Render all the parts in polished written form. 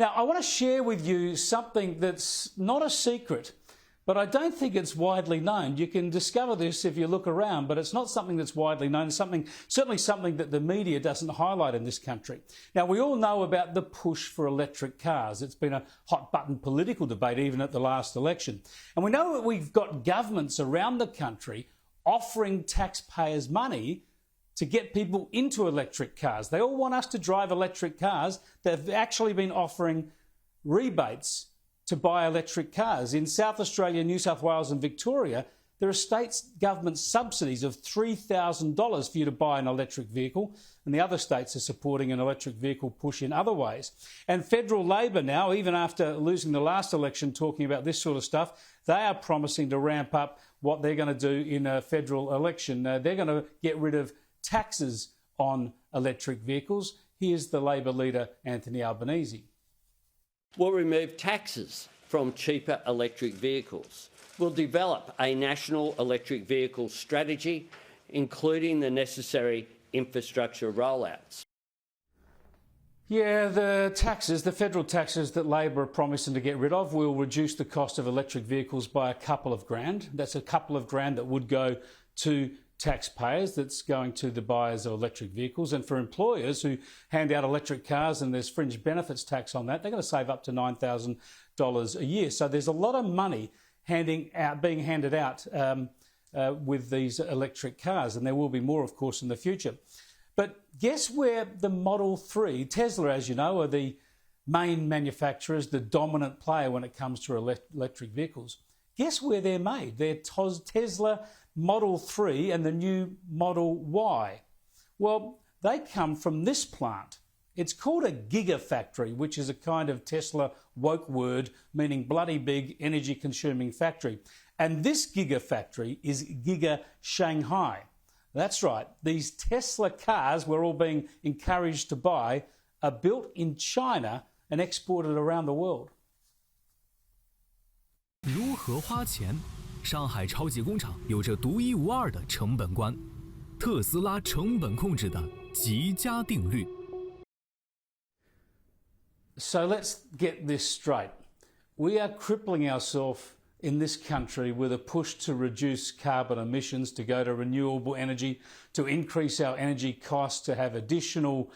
Now, I want to share with you something that's not a secret, but I don't think it's widely known. You can discover this if you look around, but it's not something that's widely known. It's certainly something that the media doesn't highlight in this country. Now, we all know about the push for electric cars. It's been a hot button political debate even at the last election. And we know that we've got governments around the country offering taxpayers money to get people into electric cars. They all want us to drive electric cars. They've actually been offering rebates to buy electric cars. In South Australia, New South Wales and Victoria, there are state government subsidies of $3,000 for you to buy an electric vehicle, and the other states are supporting an electric vehicle push in other ways. And federal Labor now, even after losing the last election talking about this sort of stuff, they are promising to ramp up what they're going to do in a federal election. They're going to get rid of taxes on electric vehicles. Here's the Labor leader, Anthony Albanese. We'll remove taxes from cheaper electric vehicles. We'll develop a national electric vehicle strategy, including the necessary infrastructure rollouts. Yeah, the taxes, the federal taxes that Labor are promising to get rid of will reduce the cost of electric vehicles by a couple of grand. That's a couple of grand that would go to taxpayers, that's going to the buyers of electric vehicles. And for employers who hand out electric cars and there's fringe benefits tax on that, they're going to save up to $9,000 a year. So there's a lot of money being handed out with these electric cars, and there will be more, of course, in the future. But guess where the Model 3, Tesla, as you know, are the main manufacturers, the dominant player when it comes to electric vehicles. Guess where they're made? They're Tesla Model 3 and the new Model Y. Well, they come from this plant. It's called a gigafactory, which is a kind of Tesla woke word meaning bloody big energy-consuming factory. And this gigafactory is Giga Shanghai. That's right. These Tesla cars we're all being encouraged to buy are built in China and exported around the world. 如何花钱？上海超级工厂有着独一无二的成本观，特斯拉成本控制的极佳定律。So let's get this straight. We are crippling ourselves in this country with a push to reduce carbon emissions, to go to renewable energy, to increase our energy costs, to have additional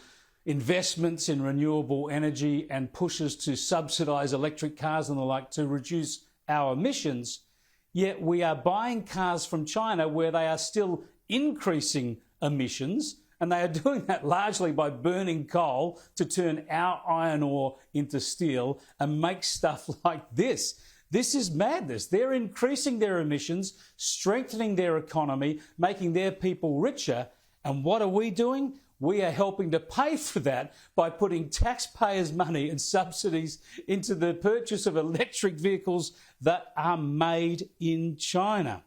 investments in renewable energy and pushes to subsidise electric cars and the like to reduce our emissions. Yet we are buying cars from China where they are still increasing emissions, and they are doing that largely by burning coal to turn our iron ore into steel and make stuff like this. This is madness. They're increasing their emissions, strengthening their economy, making their people richer. And what are we doing? We are helping to pay for that by putting taxpayers' money and subsidies into the purchase of electric vehicles that are made in China.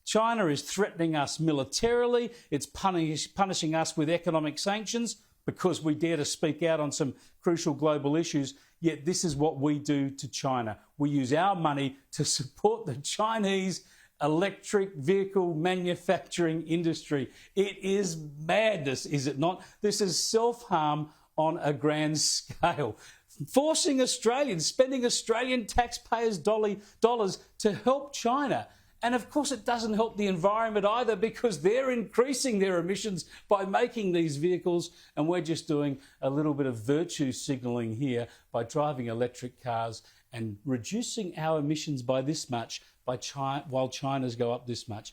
China is threatening us militarily. It's punishing us with economic sanctions because we dare to speak out on some crucial global issues. Yet this is what we do to China. We use our money to support the Chinese electric vehicle manufacturing industry. It is madness, is it not? This is self-harm on a grand scale. Forcing Australians, spending Australian taxpayers' dollars to help China. And of course it doesn't help the environment either because they're increasing their emissions by making these vehicles, and we're just doing a little bit of virtue signalling here by driving electric cars and reducing our emissions by this much while China's go up this much.